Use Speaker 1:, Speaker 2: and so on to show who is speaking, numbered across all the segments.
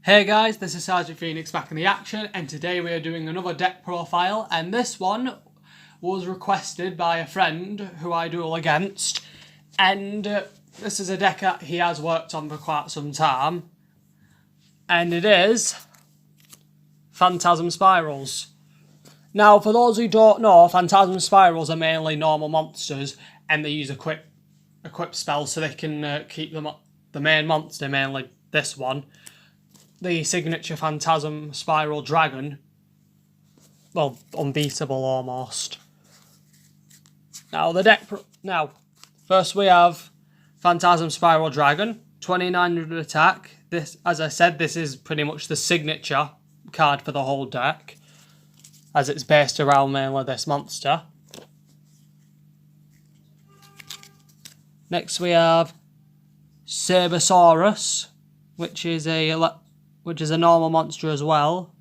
Speaker 1: Hey guys, this is Sergeant Phoenix back in the action, and today we are doing another deck profile, and this one was requested by a friend who I duel against, and this is a deck that he has worked on for quite some time, and it is Phantasm Spirals. Now, for those who don't know, Phantasm Spirals are mainly normal monsters, and they use equip spells so they can keep them up. The main monster, mainly this one, the signature Phantasm Spiral Dragon. Well, unbeatable almost. Now the deck. First we have Phantasm Spiral Dragon, 2900 attack. This, as I said, this is pretty much the signature card for the whole deck, as it's based around mainly this monster. Next we have Sabersaurus, which is a normal monster as well.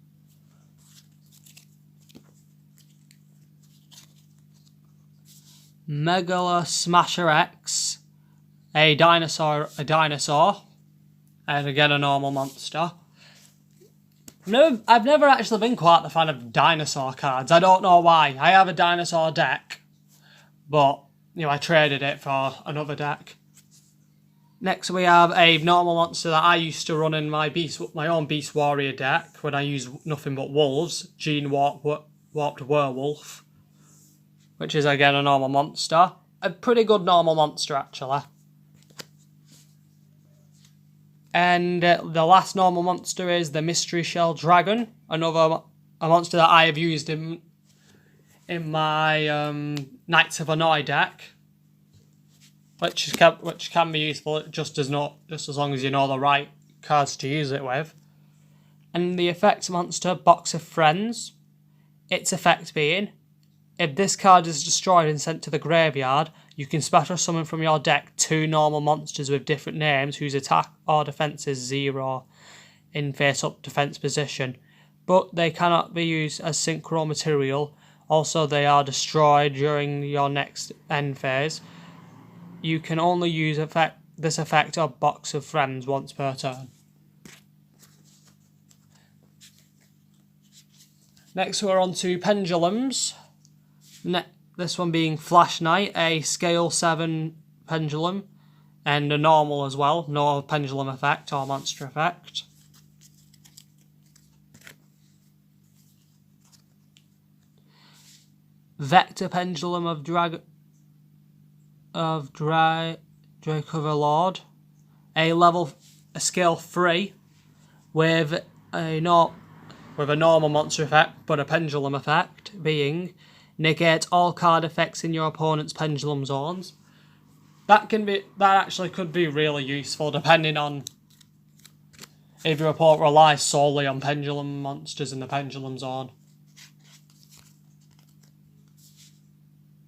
Speaker 1: Megala Smasher X, a dinosaur, and again a normal monster. I've never actually been quite a fan of dinosaur cards. I don't know why. I have a dinosaur deck, but I traded it for another deck. Next we have a normal monster that I used to run in my own Beast Warrior deck when I use nothing but wolves, Gene Warped Werewolf, which is again a normal monster. A pretty good normal monster actually. And the last normal monster is the Mystery Shell Dragon, a monster that I have used in my Knights of Annoy deck. Which can be useful just as long as you know the right cards to use it with. And the effect monster, Box of Friends. Its effect being, if this card is destroyed and sent to the graveyard, you can special summon from your deck 2 normal monsters with different names whose attack or defense is 0 in face-up defense position. But they cannot be used as synchro material. Also, they are destroyed during your next end phase. You can only use this effect of Box of Friends once per turn. Next we're on to pendulums. This one being Flash Knight, a scale 7 pendulum, and a normal as well, no pendulum effect or monster effect. Vector Pendulum of Dracoverlord, a scale 3 with a normal monster effect but a pendulum effect being negate all card effects in your opponent's pendulum zones. That actually could be really useful depending on if your opponent relies solely on pendulum monsters in the pendulum zone.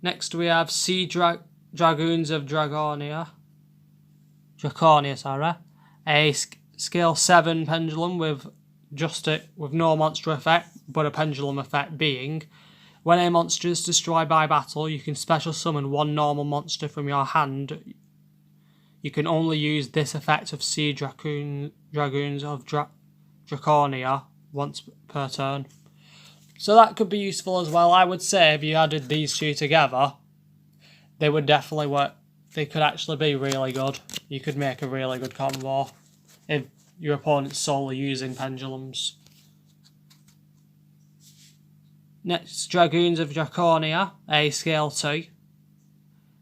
Speaker 1: Next we have Sea Dragoons of Draconia, a scale 7 pendulum with no monster effect but a pendulum effect being, when a monster is destroyed by battle, you can special summon 1 normal monster from your hand. You can only use this effect of Sea Dragoons of Draconia once per turn. So that could be useful as well. I would say if you added these 2 together, they would definitely work. They could actually be really good. You could make a really good combo if your opponent's solely using pendulums. Next, Dragoons of Draconia, a scale 2,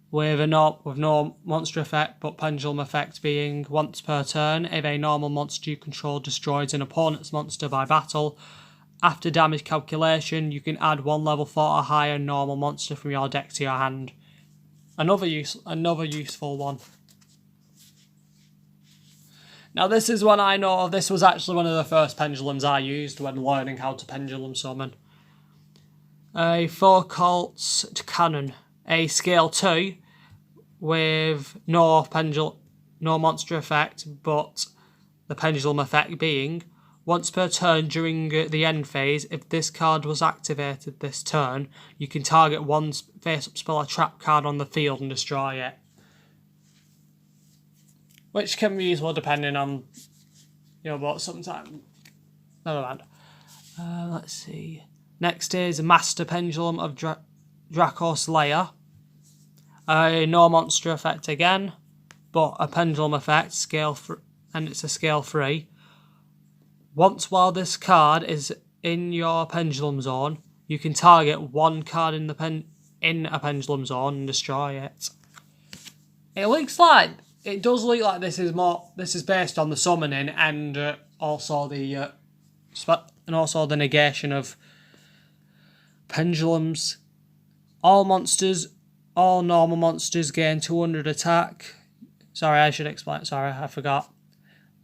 Speaker 1: with no monster effect but pendulum effect being once per turn. If a normal monster you control destroys an opponent's monster by battle, after damage calculation, you can add 1 level 4 or higher normal monster from your deck to your hand. Another useful one. Now this is one I know of. This was actually one of the first pendulums I used when learning how to pendulum summon. A Foucault's Cannon, a scale 2 with no monster effect but the pendulum effect being, once per turn during the end phase, if this card was activated this turn, you can target 1 face-up spell or trap card on the field and destroy it. Which can be useful depending on but sometimes... Never mind. Let's see. Next is Master Pendulum of Draco Slayer. No monster effect again, but a pendulum effect, and it's a scale 3. Once while this card is in your pendulum zone, you can target one card in a pendulum zone and destroy it. It does look like this is based on the summoning and also the negation of pendulums. All normal monsters gain 200 attack. Sorry, I should explain. Sorry, I forgot.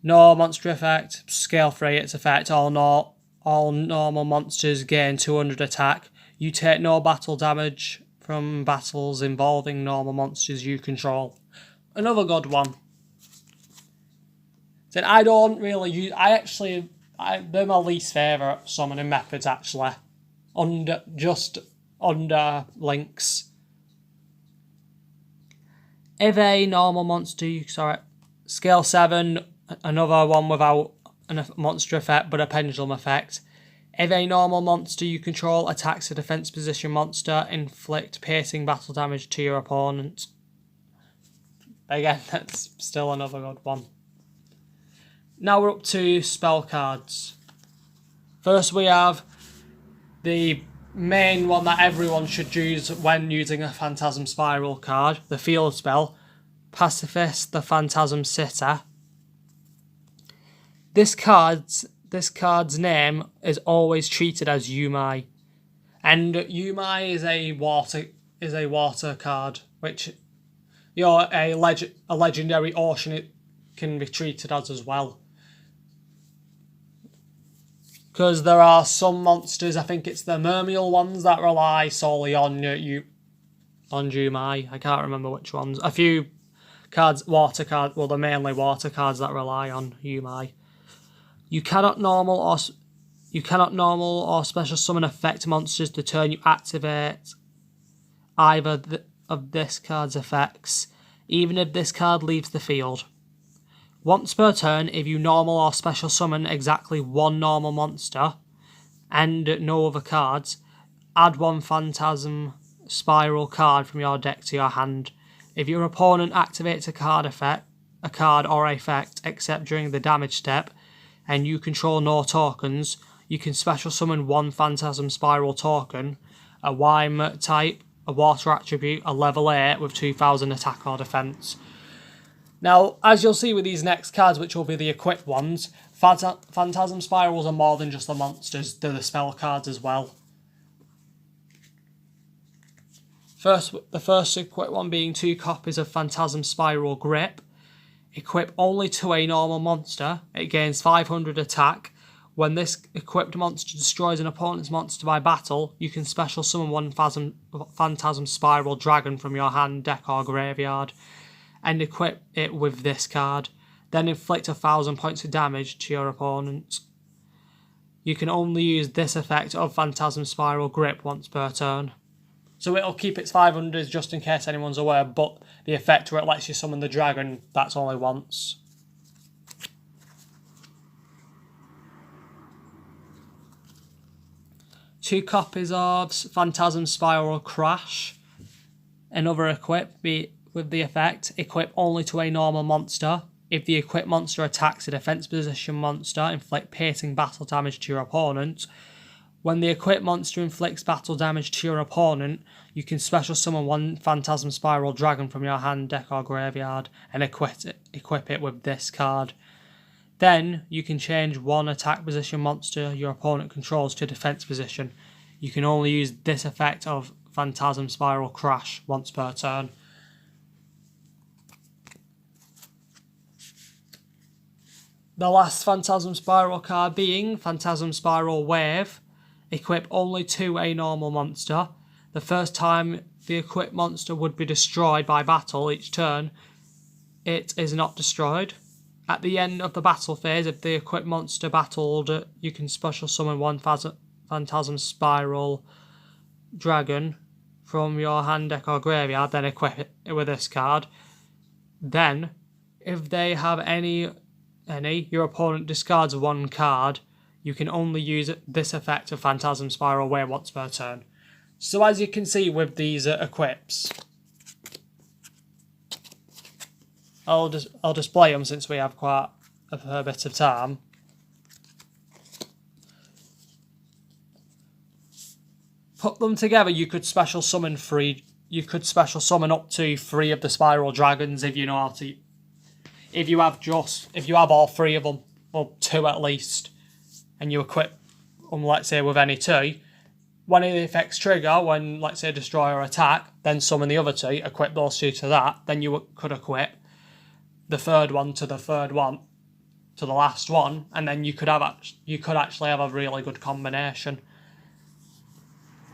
Speaker 1: No monster effect, scale 3, its effect. All normal monsters gain 200 attack. You take no battle damage from battles involving normal monsters you control. Another good one. Then I don't really use... they're my least favourite summoning methods, actually. Under links. If a normal monster... Scale 7, another one without a monster effect, but a pendulum effect. If a normal monster you control attacks a defense position monster, inflict piercing battle damage to your opponent. Again, that's still another good one. Now we're up to spell cards. First we have the main one that everyone should use when using a Phantasm Spiral card, the field spell, Pacifist the Phantasm Sitter. This card's name is always treated as Yumai, and Yumai is a water card, which a legendary ocean it can be treated as well. Because there are some monsters, I think it's the mermail ones, that rely solely on Yumai. I can't remember which ones. A few cards, they're mainly water cards that rely on Yumai. You cannot normal or special summon effect monsters the turn you activate either of this card's effects, even if this card leaves the field. Once per turn, if you normal or special summon exactly one normal monster and no other cards, add one Phantasm Spiral card from your deck to your hand. If your opponent activates a card or effect except during the damage step, and you control no tokens, you can special summon one Phantasm Spiral token, a Wime type, a water attribute, a level 8 with 2000 attack or defense. Now, as you'll see with these next cards, which will be the equipped ones, Phantasm Spirals are more than just the monsters, they're the spell cards as well. The first equipped one being 2 copies of Phantasm Spiral Grip. Equip only to a normal monster. It gains 500 attack. When this equipped monster destroys an opponent's monster by battle, you can special summon one Phantasm Spiral Dragon from your hand, deck or graveyard, and equip it with this card. Then inflict 1,000 points of damage to your opponent. You can only use this effect of Phantasm Spiral Grip once per turn. So it'll keep its 500 just in case anyone's aware, but the effect where it lets you summon the dragon, that's only once. Two copies of Phantasm Spiral Crash. Another equip with the effect, equip only to a normal monster. If the equipped monster attacks a defense position monster, inflict piercing battle damage to your opponent. When the equipped monster inflicts battle damage to your opponent, you can special summon one Phantasm Spiral Dragon from your hand, deck or graveyard and equip it with this card. Then you can change one attack position monster your opponent controls to defense position. You can only use this effect of Phantasm Spiral Crash once per turn. The last Phantasm Spiral card being Phantasm Spiral Wave. Equip only to a normal monster. The first time the equipped monster would be destroyed by battle each turn, it is not destroyed. At the end of the battle phase, if the equipped monster battled, you can special summon one Phantasm Spiral Dragon from your hand, deck or graveyard, then equip it with this card. Then, if they have any your opponent discards one card, you can only use this effect of Phantasm Spiral away once per turn. So as you can see with these equips, I'll display them since we have quite a fair bit of time. Put them together, you could special summon up to 3 of the Spiral Dragons if you know how to. If you have all 3 of them, or 2 at least, and you equip them, let's say, with any 2, when the effects trigger, when, let's say, destroy or attack, then summon the other 2, equip those 2 to that, then you could equip the 3rd one to the 3rd one to the last one, and then you could actually have a really good combination.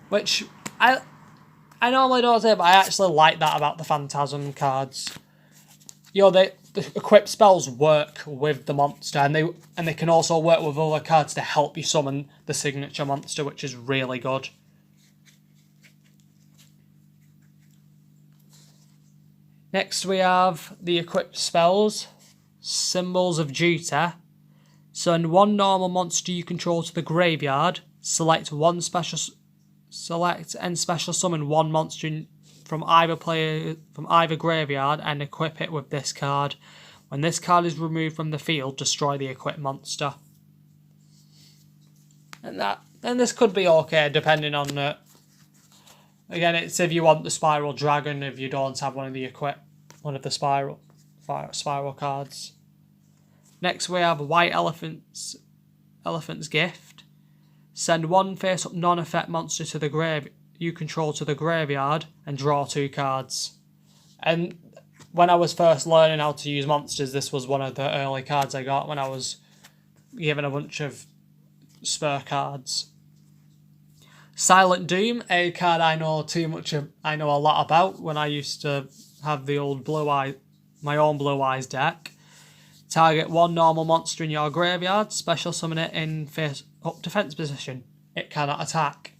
Speaker 1: Which I normally don't say, but I actually like that about the Phantasm cards. You know, the equip spells work with the monster, and they can also work with other cards to help you summon the signature monster, which is really good. Next we have the equipped spells, Symbols of Duty. Send 1 normal monster you control to the graveyard. Select and special summon 1 monster from either graveyard and equip it with this card. When this card is removed from the field, destroy the equipped monster. And this could be okay depending on again, it's if you want the Spiral Dragon, if you don't have one of the spiral cards. Next we have White Elephant's Gift. Send 1 face-up non-effect monster to the you control to the graveyard and draw 2 cards. And when I was first learning how to use monsters, this was one of the early cards I got when I was given a bunch of spare cards. Silent Doom, a card I know a lot about when I used to have the old my own Blue Eyes deck. Target 1 normal monster in your graveyard, special summon it in face-up defense position. It cannot attack.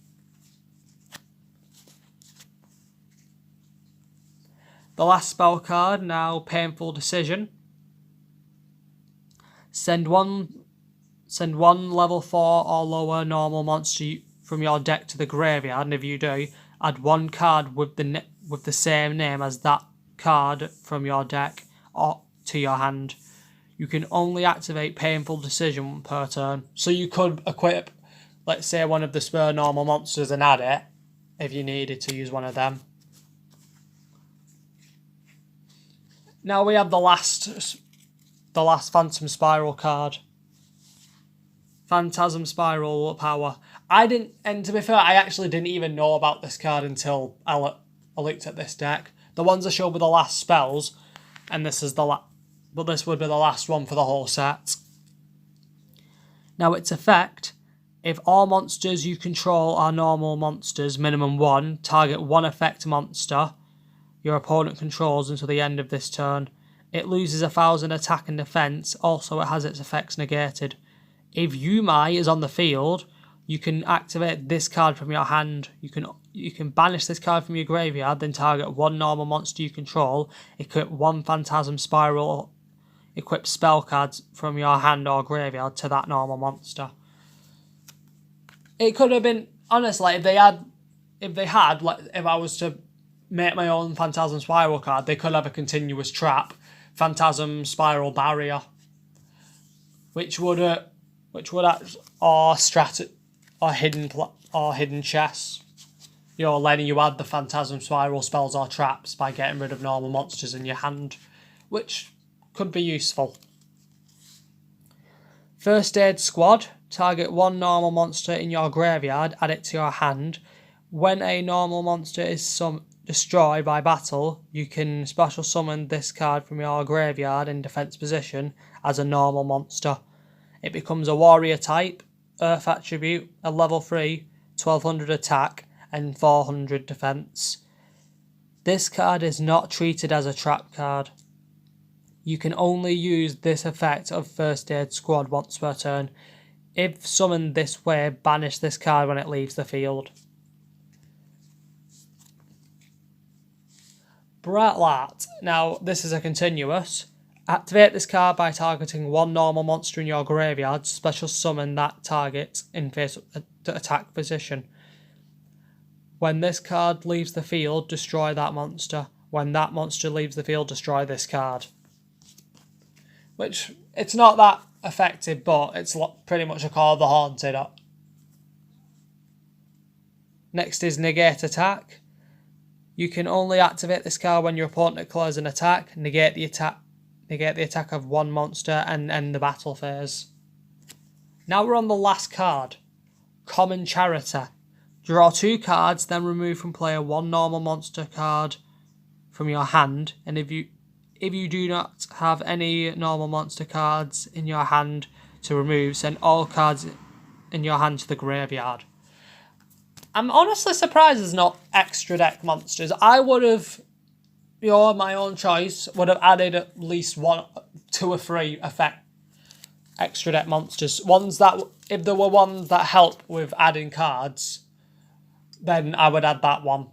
Speaker 1: The last spell card, now Painful Decision. Send one level 4 or lower normal monster from your deck to the graveyard, and if you do, add 1 card with the same name as that card from your deck or to your hand. You can only activate Painful Decision per turn. So you could equip, let's say, one of the spare normal monsters and add it if you needed to use one of them. Now we have the last Phantasm Spiral card. Phantasm Spiral Power. And to be fair, I actually didn't even know about this card until I looked at this deck. The ones I showed were the last spells, and this is but this would be the last one for the whole set. Now its effect: if all monsters you control are normal monsters, minimum 1, target 1 effect monster your opponent controls until the end of this turn. It loses 1,000 attack and defense. Also, it has its effects negated. If Yumai is on the field, you can activate this card from your hand. You can banish this card from your graveyard, then target 1 normal monster you control. Equip 1 Phantasm Spiral equip spell cards from your hand or graveyard to that normal monster. It could have been, honestly, if I was to make my own Phantasm Spiral card, they could have a continuous trap, Phantasm Spiral Barrier, which would or hidden chests. You know, letting you add the Phantasm Spiral spells or traps by getting rid of normal monsters in your hand, which could be useful. First Aid Squad. Target 1 normal monster in your graveyard, add it to your hand. When a normal monster is destroyed by battle, you can special summon this card from your graveyard in defense position as a normal monster. It becomes a warrior type, earth attribute, a level 3, 1200 attack and 400 defense. This card is not treated as a trap card. You can only use this effect of First Aid Squad once per turn. If summoned this way, banish this card when it leaves the field. Bratlat. Now, this is a continuous, Activate this card by targeting one normal monster in your graveyard. Special summon that target in face attack position. When this card leaves the field, destroy that monster. When that monster leaves the field, destroy this card. Which, it's not that effective, but it's pretty much a Call of the Haunted. Next is negate attack. You can only activate this card when your opponent declares an attack. Negate the attack of one monster and end the battle phase. Now we're on the last card. Common Charity. Draw 2 cards, then remove from player 1 normal monster card from your hand. And if you do not have any normal monster cards in your hand to remove, send all cards in your hand to the graveyard. I'm honestly surprised there's not extra deck monsters. I would have, my own choice, would have added at least 1, 2 or 3 extra deck monsters. Ones that, if there were ones that help with adding cards, then I would add that one.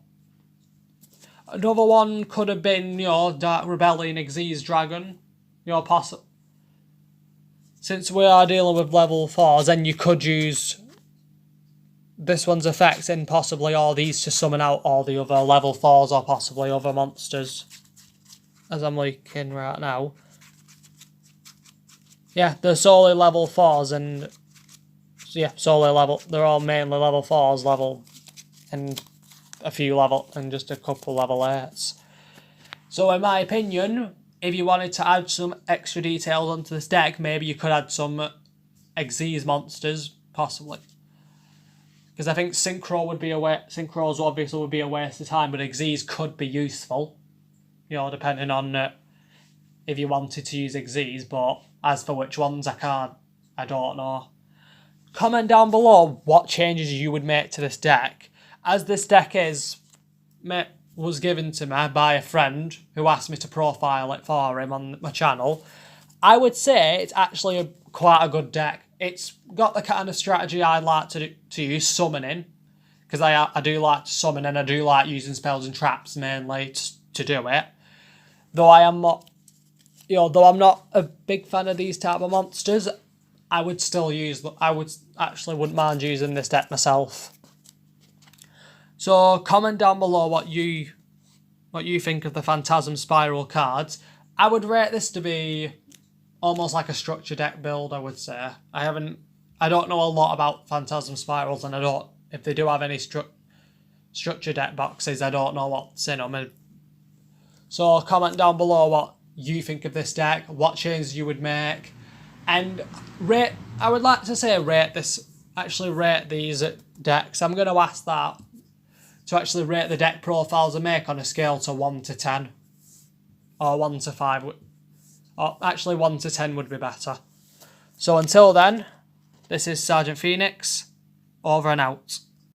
Speaker 1: Another one could have been, Dark Rebellion, Xyz Dragon. Since we are dealing with level 4s, then you could use this one's effects and possibly all these to summon out all the other level 4s or possibly other monsters. As I'm looking right now. Yeah, they're solely level 4s and... Yeah, solely level... They're all mainly level 4s, and a few level... and just a couple level 8s. So in my opinion, if you wanted to add some extra details onto this deck, maybe you could add some Xyz monsters, possibly. Because I think Synchros obviously would be a waste of time, but Xyz could be useful. Depending on if you wanted to use Xyz, but as for which ones, I don't know. Comment down below what changes you would make to this deck. As this deck was given to me by a friend who asked me to profile it for him on my channel, I would say it's actually quite a good deck. It's got the kind of strategy I like to use, summoning, because I do like to summon and I do like using spells and traps mainly to do it. Though I'm not a big fan of these type of monsters, I would still use them. Wouldn't mind using this deck myself. So comment down below what you think of the Phantasm Spiral cards. I would rate this to be almost like a structure deck build, I would say. I don't know a lot about Phantasm Spirals, and if they do have any structure deck boxes, I don't know what's in them. So comment down below what you think of this deck, what changes you would make, and I would like to say rate these decks. I'm going to ask that to actually rate the deck profiles I make on a scale to 1 to 10. Or 1 to 5. Or actually 1 to 10 would be better. So until then, this is Sergeant Phoenix, over and out.